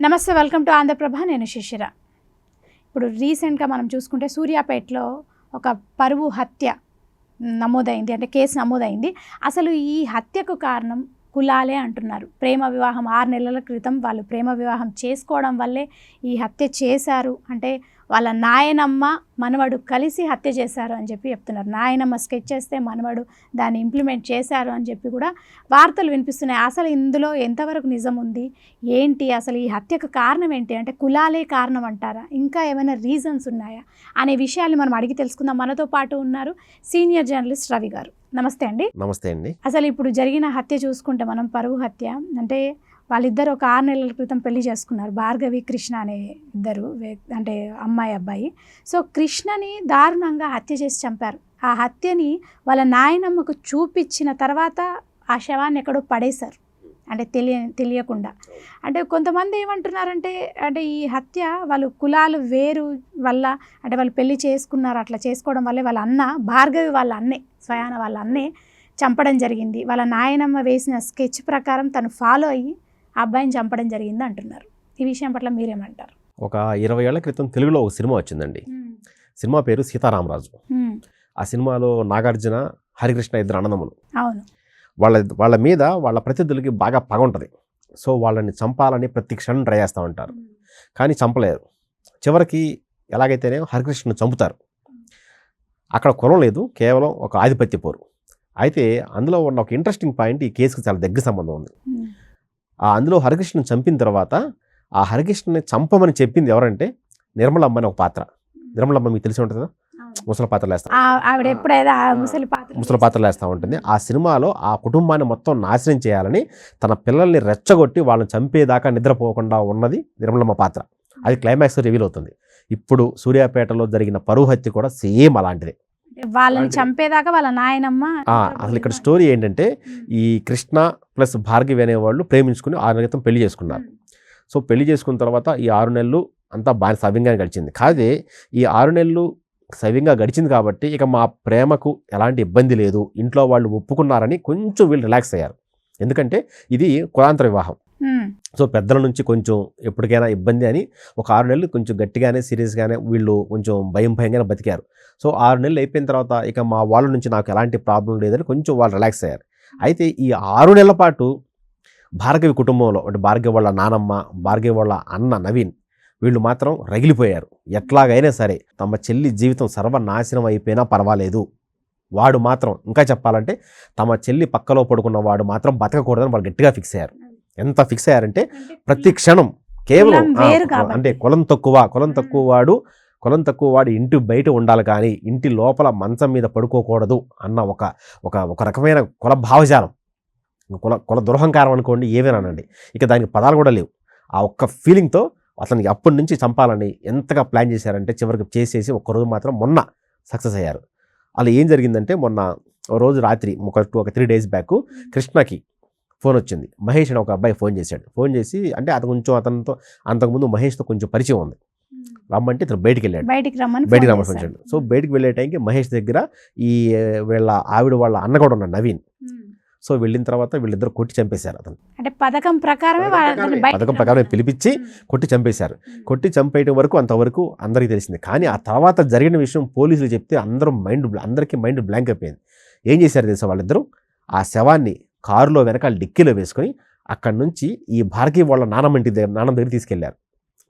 నమస్తే, welcome to Andhraprabha. నేను శిశిర. ఇప్పుడు రీసెంట్గా మనం చూసుకుంటే సూర్యాపేటలో ఒక పరువు హత్య నమోదైంది, అంటే కేసు నమోదైంది. అసలు ఈ హత్యకు కారణం కులాలే అంటున్నారు. ప్రేమ వివాహం 6 నెలల క్రితం వాళ్ళు ప్రేమ వివాహం చేసుకోవడం వల్లే ఈ హత్య చేశారు, అంటే వాళ్ళ నాయనమ్మ మనవడు కలిసి హత్య చేశారు అని చెప్పి చెప్తున్నారు. నాయనమ్మ స్కెచ్ చేస్తే మనవడు దాన్ని ఇంప్లిమెంట్ చేశారు అని చెప్పి కూడా వార్తలు వినిపిస్తున్నాయి. అసలు ఇందులో ఎంతవరకు నిజం ఉంది, ఏంటి, అసలు ఈ హత్యకు కారణం ఏంటి, అంటే కులాలే కారణం అంటారా, ఇంకా ఏమైనా రీజన్స్ ఉన్నాయా అనే విషయాన్ని మనం అడిగి తెలుసుకుందాం. మనతో పాటు ఉన్నారు సీనియర్ జర్నలిస్ట్ రవి గారు. నమస్తే అండి. నమస్తే అండి. అసలు ఇప్పుడు జరిగిన హత్య చూసుకుంటే మనం పరువు హత్య అంటే వాళ్ళిద్దరు ఒక 6 నెలల క్రితం పెళ్లి చేసుకున్నారు. భార్గవి కృష్ణ అనే ఇద్దరు, అంటే అమ్మాయి అబ్బాయి. సో కృష్ణని దారుణంగా హత్య చేసి చంపారు. ఆ హత్యని వాళ్ళ నాయనమ్మకు చూపించిన తర్వాత ఆ శవాన్ని ఎక్కడో పడేశారు, అంటే తెలియకుండా. అంటే కొంతమంది ఏమంటున్నారంటే, అంటే ఈ హత్య వాళ్ళు కులాలు వేరు వల్ల, అంటే వాళ్ళు పెళ్లి చేసుకున్నారు, అట్లా చేసుకోవడం వల్లే వాళ్ళ అన్న, భార్గవి వాళ్ళ అన్నే, స్వయాన వాళ్ళ అన్నే చంపడం జరిగింది. వాళ్ళ నాయనమ్మ వేసిన స్కెచ్ ప్రకారం తను ఫాలో అయ్యి ఆ అబ్బాయిని చంపడం జరిగింది అంటున్నారు. ఈ విషయం పట్ల మీరేమంటారు? ఒక 20 ఏళ్ల క్రితం తెలుగులో ఒక సినిమా వచ్చిందండి. సినిమా పేరు సీతారామరాజు. ఆ సినిమాలో నాగార్జున, హరికృష్ణ ఇద్దరు అన్నదమ్ములు. అవును. వాళ్ళ మీద వాళ్ళ ప్రతినిధులకి బాగా పగ ఉంటుంది. సో వాళ్ళని చంపాలని ప్రతి క్షణం ట్రై చేస్తూ ఉంటారు, కానీ చంపలేరు. చివరికి ఎలాగైతేనే హరికృష్ణను చంపుతారు. అక్కడ కులం లేదు, కేవలం ఒక ఆధిపత్య పోరు. అయితే అందులో ఉన్న ఒక ఇంట్రెస్టింగ్ పాయింట్, ఈ కేసుకు చాలా దగ్గర సంబంధం ఉంది. అందులో హరికృష్ణను చంపిన తర్వాత ఆ హరికృష్ణని చంపమని చెప్పింది ఎవరంటే నిర్మలమ్మ అని ఒక పాత్ర. నిర్మలమ్మ మీకు తెలిసి ఉంటుంది కదా, ముసలి పాత్రలు వేస్తా, ముసలి పాత్రలు వేస్తూ ఉంటుంది. ఆ సినిమాలో ఆ కుటుంబాన్ని మొత్తం నాశనం చేయాలని తన పిల్లల్ని రెచ్చగొట్టి వాళ్ళని చంపేదాకా నిద్రపోకుండా ఉన్నది నిర్మలమ్మ పాత్ర. అది క్లైమాక్స్ రివీల్ అవుతుంది. ఇప్పుడు సూర్యాపేటలో జరిగిన పరువు హత్య కూడా సేమ్ అలాంటిదే. వాళ్ళని చంపేదాకా వాళ్ళ నాయనమ్మ. అసలు ఇక్కడ స్టోరీ ఏంటంటే, ఈ కృష్ణ ప్లస్ భార్గవి అనేవాళ్ళు ప్రేమించుకుని 6 నెలల క్రితం పెళ్లి చేసుకున్నారు. సో పెళ్లి చేసుకున్న తర్వాత ఈ 6 నెలలు అంతా బాగా సవ్యంగా గడిచింది. కాదే ఈ 6 నెలలు సవ్యంగా గడిచింది కాబట్టి ఇక మా ప్రేమకు ఎలాంటి ఇబ్బంది లేదు, ఇంట్లో వాళ్ళు ఒప్పుకున్నారని కొంచెం వీళ్ళు రిలాక్స్ అయ్యారు. ఎందుకంటే ఇది కులాంతర వివాహం. సో పెద్దల నుంచి కొంచెం ఎప్పటికైనా ఇబ్బంది అని ఒక 6 నెలలు కొంచెం గట్టిగానే సీరియస్గానే వీళ్ళు కొంచెం భయంగానే బతికారు. సో 6 నెలలు అయిపోయిన తర్వాత ఇక మా వాళ్ళ నుంచి నాకు ఎలాంటి ప్రాబ్లం లేదని కొంచెం వాళ్ళు రిలాక్స్ అయ్యారు. అయితే ఈ 6 నెలల పాటు భార్గవి కుటుంబంలో, అంటే భార్గవి వాళ్ళ నానమ్మ, భార్గవి వాళ్ళ అన్న నవీన్, వీళ్ళు మాత్రం రగిలిపోయారు. ఎట్లాగైనా సరే తమ చెల్లి జీవితం సర్వనాశనం అయిపోయినా పర్వాలేదు, వాడు మాత్రం, ఇంకా చెప్పాలంటే తమ చెల్లి పక్కలో పడుకున్న వాడు మాత్రం బతకకూడదని వాళ్ళు గట్టిగా ఫిక్స్ అయ్యారు. ఎంత ఫిక్స్ అయ్యారంటే ప్రతి క్షణం కేవలం అంటే కులం తక్కువ వాడు ఇంటి బయట ఉండాలి, కానీ ఇంటి లోపల మంచం మీద పడుకోకూడదు అన్న ఒక రకమైన కుల భావజాలం, కుల దురహంకారం అనుకోండి, ఏవేనానండి. ఇక దానికి పదాలు కూడా లేవు. ఆ ఒక్క ఫీలింగ్తో అతనికి అప్పటి నుంచి చంపాలని ఎంతగా ప్లాన్ చేశారంటే చివరికి చేసేసి ఒక్కరోజు మాత్రం మొన్న సక్సెస్ అయ్యారు. అలా ఏం జరిగిందంటే, మొన్న రోజు రాత్రి ఒక 3 days బ్యాక్ కృష్ణకి ఫోన్ వచ్చింది. మహేష్ అని ఒక అబ్బాయి ఫోన్ చేశాడు. ఫోన్ చేసి, అంటే అతనితో అంతకుముందు మహేష్తో కొంచెం పరిచయం ఉంది, రమ్మంటే ఇతను బయటికి రమ్మని వచ్చాడు. సో బయటికి వెళ్ళే టైంకి మహేష్ దగ్గర ఈ వీళ్ళ ఆవిడ వాళ్ళ అన్న కూడా ఉన్నాడు, నవీన్. సో వెళ్ళిన తర్వాత వీళ్ళిద్దరు కొట్టి చంపేశారు. అతను అంటే పథకం ప్రకారమే పిలిపించి కొట్టి చంపేశారు. కొట్టి చంపేయడం వరకు అంతవరకు అందరికీ తెలిసింది. కానీ ఆ తర్వాత జరిగిన విషయం పోలీసులు చెప్తే అందరికీ మైండ్ బ్లాంక్ అయిపోయింది. ఏం చేశారు తెలుసా, వాళ్ళిద్దరూ ఆ శవాన్ని కారులో వెనకాల డిక్కీలో వేసుకొని అక్కడి నుంచి ఈ భార్గవి వాళ్ళ నానమ్మ దగ్గర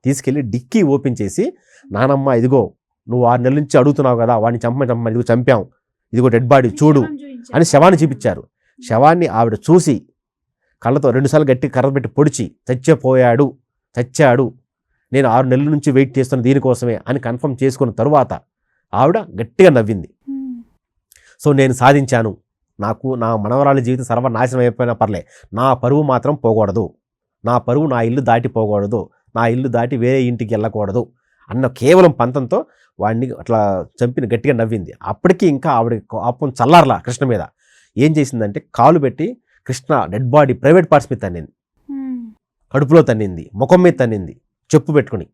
తీసుకెళ్ళి డిక్కీ ఓపెన్ చేసి, నానమ్మ ఇదిగో నువ్వు 6 నెలల నుంచి అడుగుతున్నావు కదా, వాడిని చంపమని, ఇదిగో చంపాం, ఇదిగో డెడ్ బాడీ చూడు అని శవాన్ని చూపించారు. శవాన్ని ఆవిడ చూసి కళ్ళతో 2 సార్లు గట్టి కర్ర పెట్టి పొడిచి, చచ్చాడు, నేను 6 నెలల నుంచి వెయిట్ చేస్తున్న దీనికోసమే అని కన్ఫర్మ్ చేసుకున్న తరువాత ఆవిడ గట్టిగా నవ్వింది. సో నేను సాధించాను, నాకు నా మనవరాలి జీవితం సర్వనాశనం అయిపోయినా పర్లే, నా పరువు మాత్రం పోకూడదు, నా పరువు నా ఇల్లు దాటిపోకూడదు, నా ఇల్లు దాటి వేరే ఇంటికి వెళ్ళకూడదు అన్న కేవలం పంతంతో వాడిని అట్లా చంపిన గట్టిగా నవ్వింది. అప్పటికీ ఇంకా ఆవిడ కోపం చల్లారలా కృష్ణ మీద. ఏం చేసిందంటే, కాలు పెట్టి Krishna dead body private parts మీద తన్నింది, కడుపులో తన్నింది, ముఖం మీద తన్నింది, చెప్పు పెట్టుకుని,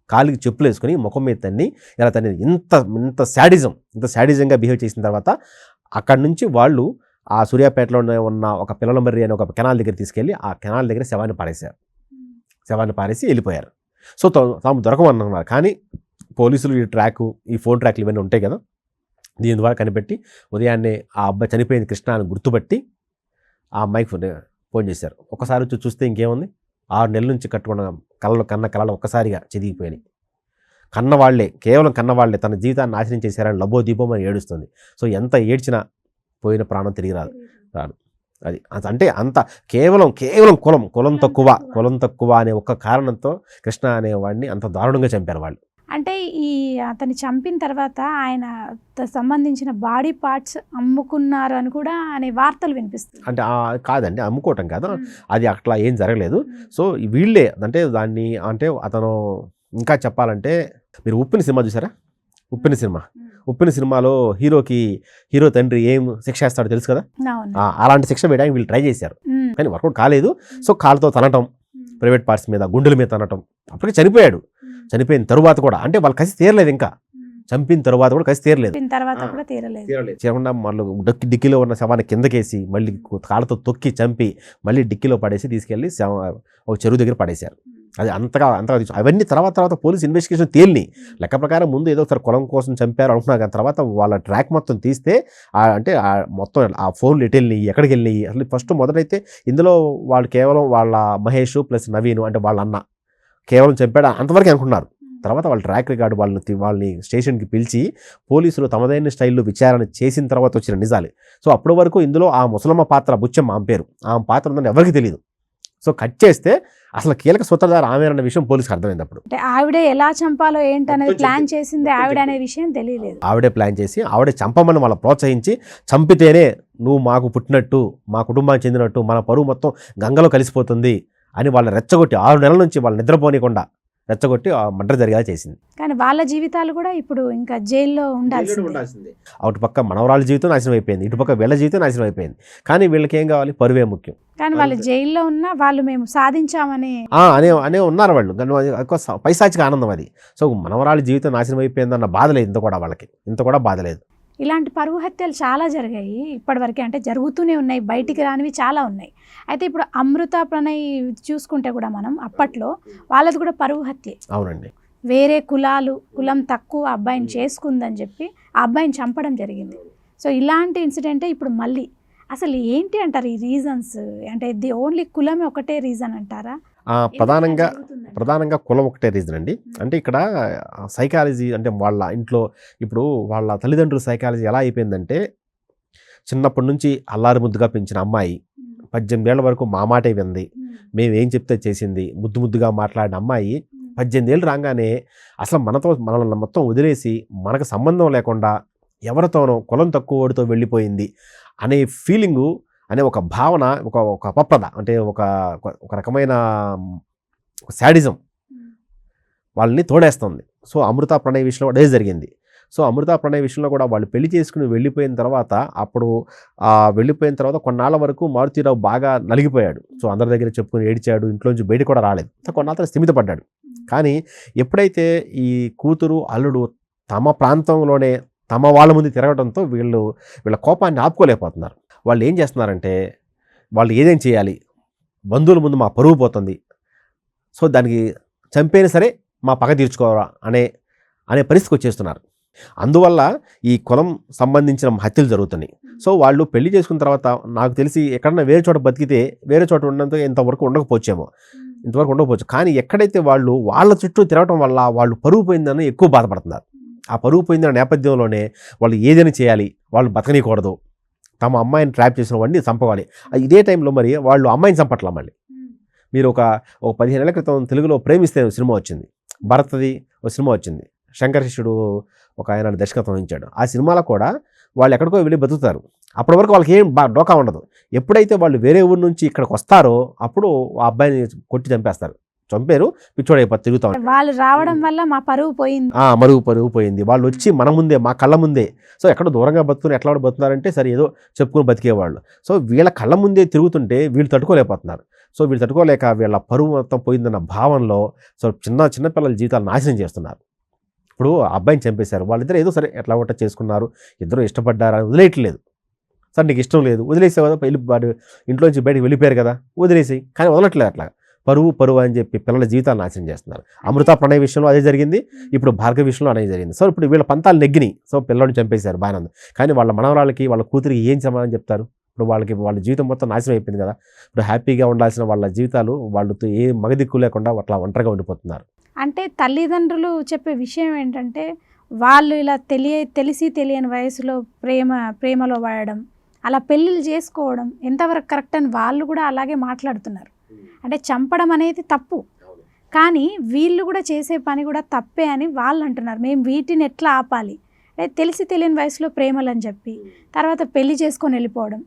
కాలికి చెప్పులు వేసుకుని ముఖం మీద తన్ని ఇలా తన్నింది. ఇంత శాడిజంగా బిహేవ్ చేసిన తర్వాత అక్కడి నుంచి వాళ్ళు ఆ సూర్యాపేటలో ఉన్న ఒక పిల్లల మర్రి అనే ఒక కెనాల్ దగ్గర తీసుకెళ్ళి ఆ కెనాల్ దగ్గర శవాన్ని పడేశారు. శవాన్ని పారేసి వెళ్ళిపోయారు. సో తాము దొరకమన్నారు. కానీ పోలీసులు ఈ ఫోన్ ట్రాక్లు ఇవన్నీ ఉంటాయి కదా, దీని ద్వారా కనిపెట్టి ఉదయాన్నే ఆ అబ్బాయి చనిపోయింది కృష్ణ అని గుర్తుపట్టి ఆ అమ్మాయికి ఫోన్ చేశారు. ఒకసారి వచ్చి చూస్తే ఇంకేముంది, 6 నెలల నుంచి కట్టుకున్న కళలు ఒక్కసారిగా చెదిగిపోయినాయి. కేవలం కన్నవాళ్లే తన జీవితాన్ని నాశనం చేశారని లబోదీపం అని ఏడుస్తుంది. సో ఎంత ఏడ్చినా పోయిన ప్రాణం తిరిగి రాదు. అది అంటే అంత కేవలం కులం తక్కువ అనే ఒక్క కారణంతో కృష్ణ అనేవాడిని అంత దారుణంగా చంపారు వాళ్ళు. అంటే ఈ అతన్ని చంపిన తర్వాత ఆయన సంబంధించిన బాడీ పార్ట్స్ అమ్ముకున్నారు అని కూడా అనే వార్తలు వినిపిస్తుంది. అంటే కాదండి, అమ్ముకోవటం కాదు, అది అట్లా ఏం జరగలేదు. సో వీళ్ళే అంటే దాన్ని అంటే అతను ఇంకా చెప్పాలంటే మీరు ఉప్పిన సినిమా చూసారా? ఉప్పిన సినిమాలో హీరో తండ్రి ఏం శిక్ష వేస్తాడో తెలుసు కదా, అలాంటి శిక్ష వేయడానికి వీళ్ళు ట్రై చేశారు కానీ వర్కౌట్ కాలేదు. సో కాళ్ళతో తనటం, ప్రైవేట్ పార్ట్స్ మీద గుండెల మీద తనటం, అప్పటికే చనిపోయాడు. చనిపోయిన తరువాత కూడా అంటే వాళ్ళు కసి తీరలేదు, ఇంకా చంపిన తర్వాత కూడా కసి తీరలేదు. చేయకుండా మళ్ళీ డిక్కీలో ఉన్న శవాన్ని కిందకేసి మళ్ళీ కాళ్ళతో తొక్కి చంపి మళ్ళీ డిక్కీలో పడేసి తీసుకెళ్ళి ఒక చెరువు దగ్గర పడేశారు. అది అంతగా అవన్నీ తర్వాత పోలీస్ ఇన్వెస్టిగేషన్ తేలిని లెక్క ప్రకారం ముందు ఏదో ఒకసారి కులం కోసం చంపారు అనుకున్నారు. కానీ తర్వాత వాళ్ళ ట్రాక్ మొత్తం తీస్తే అంటే మొత్తం ఆ ఫోన్లు ఎటు వెళ్ళినాయి, ఎక్కడికి వెళ్ళినాయి, అసలు ఫస్ట్ మొదటైతే ఇందులో వాళ్ళు కేవలం వాళ్ళ మహేష్ ప్లస్ నవీన్ అంటే వాళ్ళ అన్న కేవలం చంపాడు అంతవరకు అనుకున్నారు. తర్వాత వాళ్ళ ట్రాక్ రికార్డు వాళ్ళని స్టేషన్కి పిలిచి పోలీసులు తమదైన స్టైల్లో విచారణ చేసిన తర్వాత వచ్చిన నిజాలు. సో అప్పటి వరకు ఇందులో ఆ ముసలమ్మ పాత్ర బుచ్చమ్మ ఆమె పేరు, ఆమె పాత్ర ఉందని ఎవరికి తెలియదు. సో కట్ చేస్తే అసలు కీలక సూత్రధార ఆమె అన్న విషయం పోలీసుకి అర్థమైంది. అప్పుడు ఆవిడే ఎలా చంపాలో ఏంటనేది ప్లాన్ చేసింది ఆవిడ అనే విషయం తెలియలేదు. ఆవిడే ప్లాన్ చేసి ఆవిడే చంపమని వాళ్ళ ప్రోత్సహించి చంపితేనే నువ్వు మాకు పుట్టినట్టు, మా కుటుంబానికి చెందినట్టు, మన పరువు మొత్తం గంగలో కలిసిపోతుంది అని వాళ్ళని రెచ్చగొట్టి 6 నెలల నుంచి వాళ్ళు నిద్రపోనీయకుండా రెచ్చగొట్టి మర్డర్ జరిగేలా చేసింది. కానీ వాళ్ళ జీవితాలు కూడా ఇప్పుడు ఇంకా జైల్లో ఉండాల్సిందే. అటుపక్క మనవరాళ్ళ జీవితం నాశనం అయిపోయింది, ఇటుపక్క వీళ్ళ జీవితం నాశనం అయిపోయింది. కానీ వీళ్ళకి ఏం కావాలి, పరువే ముఖ్యం. కానీ వాళ్ళు జైల్లో ఉన్నా వాళ్ళు మేము సాధించామని అనే ఉన్నారు వాళ్ళు. పైశాచిక ఆనందం అది. సో మనవరాళ్ళ జీవితం నాశనం అయిపోయిందన్న బాధ లేదు, ఇంత కూడా బాధ లేదు. ఇలాంటి పరువు హత్యలు చాలా జరిగాయి ఇప్పటివరకు, అంటే జరుగుతూనే ఉన్నాయి, బయటికి రానివి చాలా ఉన్నాయి. అయితే ఇప్పుడు అమృత ప్రణయ్ చూసుకుంటే కూడా మనం అప్పట్లో వాళ్ళది కూడా పరువు హత్యే. అవునండి. వేరే కులం తక్కువ అబ్బాయిని చేసుకుందని చెప్పి ఆ అబ్బాయిని చంపడం జరిగింది. సో ఇలాంటి ఇన్సిడెంటే ఇప్పుడు మళ్ళీ అసలు ఏంటి అంటారు ఈ రీజన్స్? అంటే ది ఓన్లీ కులమే ఒకటే రీజన్ అంటారా? ప్రధానంగా కులం ఒకటే రీజన్ అండి. అంటే ఇక్కడ సైకాలజీ అంటే వాళ్ళ ఇంట్లో ఇప్పుడు వాళ్ళ తల్లిదండ్రుల సైకాలజీ ఎలా అయిపోయిందంటే, చిన్నప్పటి నుంచి అల్లారి ముద్దుగా పెంచిన అమ్మాయి 18 ఏళ్ల వరకు మా మాటే వింది, మేము ఏం చెప్తే చేసింది, ముద్దుగా మాట్లాడిన అమ్మాయి 18 ఏళ్ళు రాగానే అసలు మనల్ని మొత్తం వదిలేసి మనకు సంబంధం లేకుండా ఎవరితోనో కులం తక్కువ వాడితో వెళ్ళిపోయింది అనే ఫీలింగు, అనే ఒక భావన, ఒక అపప్రద, అంటే ఒక రకమైన శాడిజం వాళ్ళని తోడేస్తుంది. సో అమృత ప్రణయ్ విషయంలో అదే జరిగింది. సో అమృత ప్రణయ్ విషయంలో కూడా వాళ్ళు పెళ్లి చేసుకుని వెళ్ళిపోయిన తర్వాత కొన్నాళ్ళ వరకు మారుతీరావు బాగా నలిగిపోయాడు. సో అందరి దగ్గర చెప్పుకుని ఏడిచాడు, ఇంట్లోంచి బయట కూడా రాలేదు. కొన్నాళ్ళ స్థిమితపడ్డాడు. కానీ ఎప్పుడైతే ఈ కూతురు అల్లుడు తమ ప్రాంతంలోనే తమ వాళ్ళ ముందు తిరగడంతో వీళ్ళ కోపాన్ని ఆపుకోలేకపోతున్నారు. వాళ్ళు ఏం చేస్తున్నారంటే, వాళ్ళు ఏదేం చేయాలి, బంధువుల ముందు మా పరువు పోతుంది, సో దానికి చంపైనా సరే మా పగ తీర్చుకోవాలా అనే పరిస్థితికి వచ్చేస్తున్నారు. అందువల్ల ఈ కులం సంబంధించిన హత్యలు జరుగుతున్నాయి. సో వాళ్ళు పెళ్లి చేసుకున్న తర్వాత నాకు తెలిసి ఎక్కడన్నా వేరే చోట బతికితే వేరే చోట ఉండడంతో ఇంతవరకు ఉండకపోవచ్చు. కానీ ఎక్కడైతే వాళ్ళ చుట్టూ తిరగటం వల్ల వాళ్ళు పరువు పోయిందని ఎక్కువ బాధపడుతున్నారు. ఆ పరువు పోయిందన్న నేపథ్యంలోనే వాళ్ళు ఏదైనా చేయాలి, వాళ్ళు బతకనీయకూడదు, తమ అమ్మాయిని ట్రాప్ చేసిన వాడిని చంపవాలి. ఇదే టైంలో మరి వాళ్ళు అమ్మాయిని చంపట్లా. మళ్ళీ మీరు ఒక 15 ఏళ్ల క్రితం తెలుగులో ప్రేమిస్తే సినిమా వచ్చింది, భరత్ది ఒక సినిమా వచ్చింది, శంకర్ శిష్యుడు ఒక ఆయన దర్శకత్వం వహించాడు. ఆ సినిమాలో కూడా వాళ్ళు ఎక్కడికో వెళ్ళి బతుకుతారు. అప్పటి వరకు వాళ్ళకి ఏం డోకా ఉండదు. ఎప్పుడైతే వాళ్ళు వేరే ఊరి నుంచి ఇక్కడికి వస్తారో అప్పుడు ఆ అబ్బాయిని కొట్టి చంపారు, పిచ్చోడైపోతే తిరుగుతాం. వాళ్ళు రావడం వల్ల మా పరువు పోయింది, పరువు పోయింది. వాళ్ళు వచ్చి మన ముందే, మా కళ్ళ ముందే, సో ఎక్కడో దూరంగా బతుకుని ఎట్లా బతుకున్నారంటే సరే ఏదో చెప్పుకుని బతికేవాళ్ళు. సో వీళ్ళ కళ్ళ ముందే తిరుగుతుంటే వీళ్ళు తట్టుకోలేకపోతున్నారు. సో వీళ్ళు తట్టుకోలేక వీళ్ళ పరువు మొత్తం పోయిందన్న భావనలో సో చిన్న పిల్లల జీవితాలు నాశనం చేస్తున్నారు. ఇప్పుడు అబ్బాయిని చంపేశారు, వాళ్ళిద్దరు ఏదో సరే ఎట్లా ఒకట చేసుకున్నారు, ఇద్దరు ఇష్టపడ్డారని వదిలేయట్లేదు. సార్ నీకు ఇష్టం లేదు వదిలేసే కదా, ఇంట్లోంచి బయటకు వెళ్ళిపోయారు కదా వదిలేసి, కానీ వదలట్లేదు. అట్లా పరువు అని చెప్పి పిల్లల జీవితాలు నాశనం చేస్తున్నారు. అమృత ప్రణయ్ విషయంలో అదే జరిగింది, ఇప్పుడు భార్గవ విషయంలో అదే జరిగింది. సో ఇప్పుడు వీళ్ళ పంతాలు నెగ్గినాయి, సో పిల్లల్ని చంపేశారు బాగానే ఉంది. కానీ వాళ్ళ మనవరాలకి వాళ్ళ కూతురికి ఏం సమాధానం చెప్తారు? ఇప్పుడు వాళ్ళ జీవితం మొత్తం నాశనం అయిపోయింది కదా. ఇప్పుడు హ్యాపీగా ఉండాల్సిన వాళ్ళ జీవితాలు వాళ్ళతో ఏ మగదిక్కు లేకుండా అట్లా ఒంటరిగా ఉండిపోతున్నారు. అంటే తల్లిదండ్రులు చెప్పే విషయం ఏంటంటే వాళ్ళు ఇలా తెలిసి తెలియని వయసులో ప్రేమలో పడడం, అలా పెళ్ళిళ్ళు చేసుకోవడం ఎంతవరకు కరెక్ట్ అని వాళ్ళు కూడా అలాగే మాట్లాడుతున్నారు. అంటే చంపడం అనేది తప్పు, కానీ వీళ్ళు కూడా చేసే పని కూడా తప్పే అని వాళ్ళు అంటున్నారు. మేము వీటిని ఎట్లా ఆపాలి అంటే తెలిసి తెలియని వయసులో ప్రేమలు అని చెప్పి తర్వాత పెళ్లి చేసుకొని వెళ్ళిపోవడం,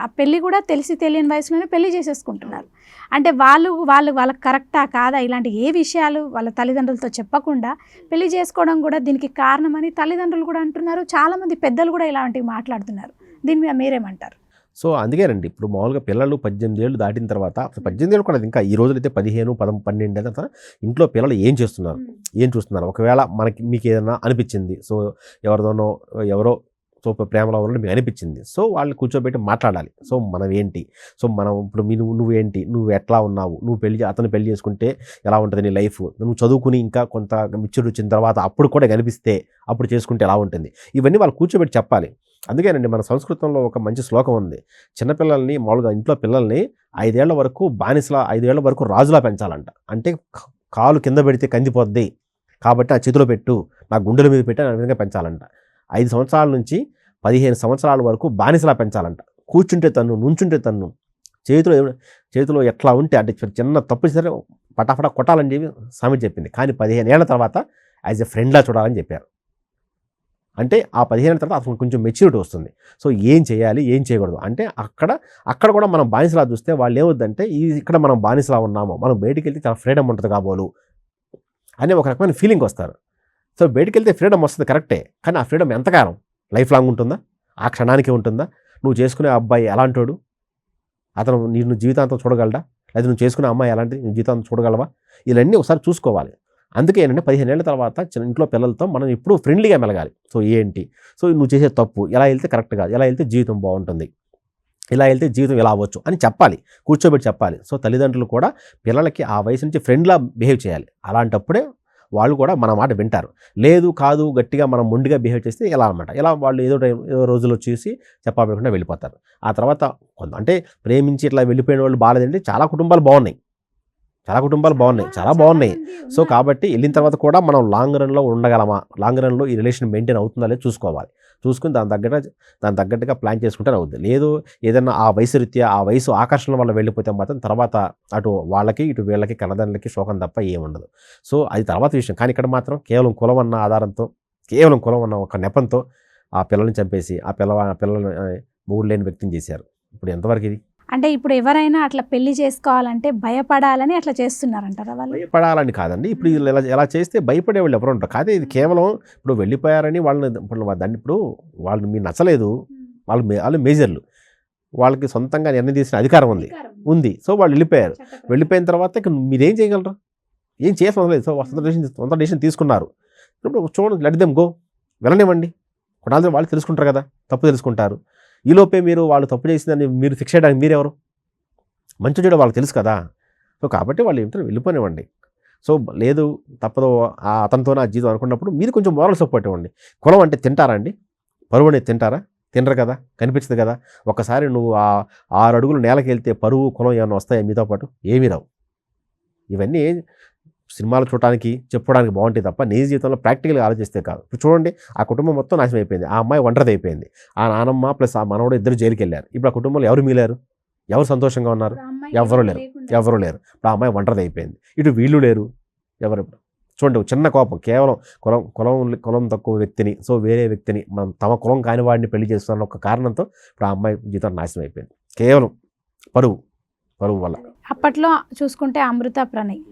ఆ పెళ్ళి కూడా తెలిసి తెలియని వయసులోనే పెళ్లి చేసేసుకుంటున్నారు. అంటే వాళ్ళకి కరెక్టా కాదా ఇలాంటి ఏ విషయాలు వాళ్ళ తల్లిదండ్రులతో చెప్పకుండా పెళ్లి చేసుకోవడం కూడా దీనికి కారణమని తల్లిదండ్రులు కూడా అంటున్నారు. చాలామంది పెద్దలు కూడా ఇలాంటివి మాట్లాడుతున్నారు. దీని మీద మీరేమంటారు? సో అందుకేనండి ఇప్పుడు మామూలుగా పిల్లలు 18 ఏళ్ళు దాటిన తర్వాత, 18 ఏళ్ళు కూడా ఇంకా ఈ రోజులైతే 15, 12 తర్వాత ఇంట్లో పిల్లలు ఏం చూస్తున్నారు, ఒకవేళ మీకు ఏదైనా అనిపించింది, సో ఎవరో సో ప్రేమలో ఉన్నట్టు మీకు అనిపించింది, సో వాళ్ళు కూర్చోబెట్టి మాట్లాడాలి. సో మనం ఏంటి, సో మనం ఇప్పుడు నువ్వేంటి, నువ్వు ఎట్లా ఉన్నావు, అతను పెళ్లి చేసుకుంటే ఎలా ఉంటుంది నీ లైఫ్, నువ్వు చదువుకుని ఇంకా కొంత మెచ్యూర్ వచ్చిన తర్వాత అప్పుడు కూడా కనిపిస్తే అప్పుడు చేసుకుంటే ఎలా ఉంటుంది, ఇవన్నీ వాళ్ళు కూర్చోబెట్టి చెప్పాలి. అందుకేనండి మన సంస్కృతంలో ఒక మంచి శ్లోకం ఉంది. చిన్నపిల్లల్ని మామూలుగా ఇంట్లో పిల్లల్ని 5 ఏళ్ల వరకు బానిసలా 5 ఏళ్ల వరకు రాజులా పెంచాలంట. అంటే కాలు కింద పెడితే కందిపోద్ది కాబట్టి ఆ చేతిలో పెట్టు, నా గుండెల మీద పెట్టి ఆ విధంగా పెంచాలంట. 5 సంవత్సరాల నుంచి 15 సంవత్సరాల వరకు బానిసలా పెంచాలంట. కూర్చుంటే తన్ను, నుంచుంటే తన్ను, చేతిలో ఎట్లా ఉంటే అంటే చిన్న తప్పు సరే పటాఫటా కొట్టాలని చెప్పి సామెత చెప్పింది. కానీ 15 ఏళ్ల తర్వాత యాజ్ ఎ ఫ్రెండ్లా చూడాలని చెప్పారు. అంటే ఆ 15 ఏళ్ళ తర్వాత అతను కొంచెం మెచ్యూరిటీ వస్తుంది. సో ఏం చేయాలి, ఏం చేయకూడదు అంటే అక్కడ కూడా మనం బానిసలా చూస్తే వాళ్ళు ఏమవుద్దంటే ఇక్కడ మనం బానిసలా ఉన్నాము, మనం బయటికి వెళ్తే చాలా ఫ్రీడమ్ ఉంటుంది కాబోలు అనే ఒక రకమైన ఫీలింగ్ వస్తారు. సో బయటికి వెళ్తే ఫ్రీడమ్ వస్తుంది కరెక్టే, కానీ ఆ ఫ్రీడమ్ ఎంతకాలం, లైఫ్ లాంగ్ ఉంటుందా, ఆ క్షణానికి ఉంటుందా? నువ్వు చేసుకునే అబ్బాయి ఎలాంటోడు, అతను నిన్ను జీవితాంతం చూడగలడా, లేదా నువ్వు చేసుకునే అమ్మాయి ఎలాంటి నీ జీవితాంతం చూడగలవా, ఇవన్నీ ఒకసారి చూసుకోవాలి. అందుకే ఏంటంటే 15 ఏళ్ల తర్వాత ఇంట్లో పిల్లలతో మనం ఎప్పుడూ ఫ్రెండ్లీగా మెలగాలి. సో ఏంటి, సో నువ్వు చేసే తప్పు ఎలా వెళ్తే కరెక్ట్ కాదు, ఎలా వెళ్తే జీవితం బాగుంటుంది, ఇలా వెళ్తే జీవితం ఎలా అవ్వచ్చు అని చెప్పాలి, కూర్చోబెట్టి చెప్పాలి. సో తల్లిదండ్రులు కూడా పిల్లలకి ఆ వయసు నుంచి ఫ్రెండ్లా బిహేవ్ చేయాలి. అలాంటప్పుడే వాళ్ళు కూడా మన మాట వింటారు. లేదు కాదు గట్టిగా మనం మొండిగా బిహేవ్ చేస్తే ఎలా అనమాట, ఇలా వాళ్ళు ఏదో రోజులు వచ్చేసి చెప్పకుండా వెళ్ళిపోతారు. ఆ తర్వాత అంటే ప్రేమించి ఇట్లా వెళ్ళిపోయిన వాళ్ళు బాగాలేదండి, చాలా కుటుంబాలు బాగున్నాయి, చాలా బాగున్నాయి. సో కాబట్టి వెళ్ళిన తర్వాత కూడా మనం లాంగ్ రన్లో ఉండగలమా, లాంగ్ రన్లో ఈ రిలేషన్ మెయింటైన్ అవుతుందా లేదు చూసుకోవాలి. చూసుకుని దాని తగ్గట్టుగా ప్లాన్ చేసుకుంటే అవుద్ది. లేదు ఏదైనా ఆ వయసు రీత్యా ఆ వయసు ఆకర్షణ వల్ల వెళ్ళిపోతే మాత్రం తర్వాత అటు వాళ్ళకి ఇటు వీళ్ళకి కన్నదండ్రులకి శోకం తప్ప ఏముండదు. సో అది తర్వాత విషయం. కానీ ఇక్కడ మాత్రం కేవలం కులం అన్న ఆధారంతో, కేవలం కులం అన్న ఒక నెపంతో ఆ పిల్లల్ని చంపేసి ఆ పిల్లల్ని మూడు లేని వ్యక్తిని చేశారు. ఇప్పుడు ఎంతవరకు ఇది? అంటే ఇప్పుడు ఎవరైనా అట్లా పెళ్లి చేసుకోవాలంటే భయపడాలని అట్లా చేస్తున్నారంటారా వాళ్ళు? భయపడాలని కాదండి, ఇప్పుడు ఎలా చేస్తే భయపడే వాళ్ళు ఎవరు ఉంటారు. కాదే ఇది కేవలం ఇప్పుడు వెళ్ళిపోయారని దాన్ని ఇప్పుడు వాళ్ళు మీరు నచ్చలేదు, వాళ్ళు మేజర్లు, వాళ్ళకి సొంతంగా నిర్ణయం తీసిన అధికారం ఉంది. సో వాళ్ళు వెళ్ళిపోయిన తర్వాత ఇక మీరేం చేయగలరు, ఏం చేయాల్సిన లేదు. సో సొంత డెసిషన్ తీసుకున్నారు, ఇప్పుడు చూడండి, లెట్ దెమ్ గో, వెళ్ళనివ్వండి. కొనాలి వాళ్ళు తెలుసుకుంటారు కదా, తప్పు తెలుసుకుంటారు. ఈలోపే మీరు వాళ్ళు తప్పు చేసిందని మీరు శిక్ష చేయడానికి మీరెవరు? మంచి చెడు వాళ్ళకి తెలుసు కదా. సో కాబట్టి వాళ్ళు ఏమిటో వెళ్ళిపోనివ్వండి. సో లేదు తప్పదు అతనితో నా జీవితం అనుకున్నప్పుడు మీరు కొంచెం మోరల్ సపోర్ట్ ఇవ్వండి. కులం అంటే తింటారా అండి, పరువు అనేది తినరు కదా, కనిపించదు కదా. ఒకసారి నువ్వు 6 అడుగులు నేలకి వెళ్తే పరువు కులం ఏమైనా వస్తాయా మీతో పాటు? ఏమీ రావు. ఇవన్నీ సినిమాలు చూడడానికి చెప్పుకోవడానికి బాగుంటాయి తప్ప నిజ జీవితంలో ప్రాక్టికల్గా ఆలోచిస్తే కాదు. ఇప్పుడు చూడండి, ఆ కుటుంబం మొత్తం నాశనం అయిపోయింది, ఆ అమ్మాయి ఒంటరిది అయిపోయింది, ఆ నానమ్మ ప్లస్ ఆ మనవడు ఇద్దరు జైలుకి వెళ్ళారు. ఇప్పుడు ఆ కుటుంబంలో ఎవరు మిగిలారు, ఎవరు సంతోషంగా ఉన్నారు? ఎవరు లేరు. ఇప్పుడు ఆ అమ్మాయి ఒంటరిది అయిపోయింది, ఇటు వీళ్ళు లేరు, ఎవరు? చూడండి, చిన్న కోపం, కేవలం కులం తక్కువ వ్యక్తిని, సో వేరే వ్యక్తిని తమ కులం కాని వాడిని పెళ్లి చేస్తున్న ఒక కారణంతో ఇప్పుడు ఆ అమ్మాయి జీవితం నాశనం అయిపోయింది, కేవలం పరువు వల్ల. అప్పట్లో చూసుకుంటే అమృత ప్రణయ్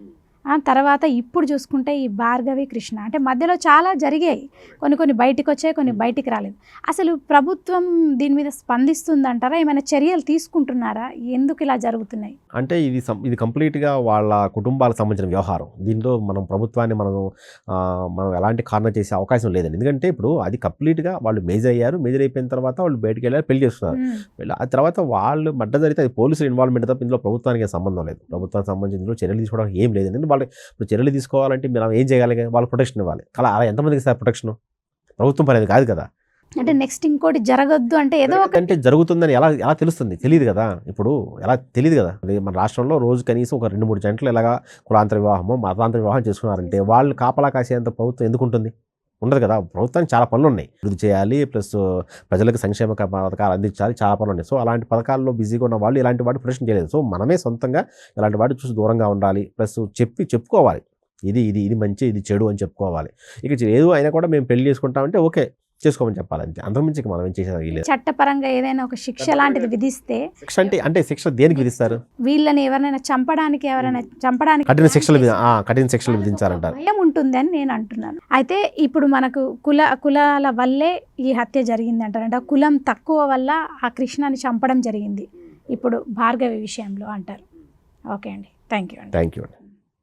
తర్వాత ఇప్పుడు చూసుకుంటే ఈ భార్గవి కృష్ణ అంటే మధ్యలో చాలా జరిగాయి, కొన్ని బయటికి వచ్చాయి, కొన్ని బయటికి రాలేదు. అసలు ప్రభుత్వం దీని మీద స్పందిస్తుందంటారా, ఏమైనా చర్యలు తీసుకుంటున్నారా, ఎందుకు ఇలా జరుగుతున్నాయి? అంటే ఇది కంప్లీట్గా వాళ్ళ కుటుంబాలకు సంబంధించిన వ్యవహారం. దీంట్లో మనం ప్రభుత్వాన్ని మనం ఎలాంటి కారణం చేసే అవకాశం లేదండి. ఎందుకంటే ఇప్పుడు అది కంప్లీట్గా వాళ్ళు మేజర్ అయ్యారు, మేజర్ అయిపోయిన తర్వాత వాళ్ళు బయటికి వెళ్ళారు, పెళ్లి చేసుకున్నారు. ఆ తర్వాత వాళ్ళు మడ్డ జరిగితే అది పోలీసులు ఇన్వాల్వ్మెంట్ తప్ప ఇందులో ప్రభుత్వానికి సంబంధం లేదు. ప్రభుత్వానికి సంబంధించి ఇందులో చర్యలు తీసుకోవడానికి ఏం లేదు. ఎందుకంటే వాళ్ళు ఇప్పుడు చర్యలు తీసుకోవాలంటే మనం ఏం చేయాలి, వాళ్ళు ప్రొటెక్షన్ ఇవ్వాలి. అలా ఎంతమందికి ఇస్తారు ప్రొటెక్షన్? ప్రభుత్వం పనేది కాదు కదా. అంటే నెక్స్ట్ ఇంకోటి జరగద్దు అంటే ఏదో ఒక అంటే జరుగుతుందని ఎలా తెలుస్తుంది? తెలియదు కదా. ఇప్పుడు ఎలా తెలియదు కదా. అది మన రాష్ట్రంలో రోజు కనీసం ఒక 2-3 జంటలు ఇలాగా కులాంతర వివాహమో మతాంతర వివాహం చేసుకున్నారంటే వాళ్ళు కాపలా కాసేంత ప్రభుత్వం ఎందుకు ఉంటుంది? ఉండదు కదా. ప్రభుత్వానికి చాలా పనులు ఉన్నాయి, అభివృద్ధి చేయాలి, ప్లస్ ప్రజలకు సంక్షేమ పథకాలు అందించాలి, చాలా పనులు ఉన్నాయి. సో అలాంటి పథకాల్లో బిజీగా ఉన్న వాళ్ళు ఇలాంటి వాటి ప్రొటెక్షన్ చేయలేదు. సో మనమే సొంతంగా ఇలాంటి వాటి చూసి దూరంగా ఉండాలి, ప్లస్ చెప్పుకోవాలి ఇది మంచి, ఇది చెడు అని చెప్పుకోవాలి. ఇక ఏదో అయినా కూడా మేము పెళ్లి చేసుకుంటామంటే ఓకే చేసుకోమని చెప్పాలి, అంతే. అంతకుమించి మనం ఏం చేసేది లేదు. చట్టపరంగా ఏదైనా ఒక శిక్ష లాంటిది విధిస్తే, శిక్ష అంటే శిక్ష దేనికి విధిస్తారు? వీళ్ళని ఎవరైనా చంపడానికి కఠిన శిక్షలు విధించారంటారు. భయం ఉంటుంది అని నేను అంటున్నాను. అయితే ఇప్పుడు మనకు కులాల వల్లే ఈ హత్య జరిగింది అంటారు. అంటే కులం తక్కువ వల్ల ఆ కృష్ణని చంపడం జరిగింది ఇప్పుడు భార్గవి విషయంలో అంటారు. ఓకే అండి, థ్యాంక్ యూ అండి.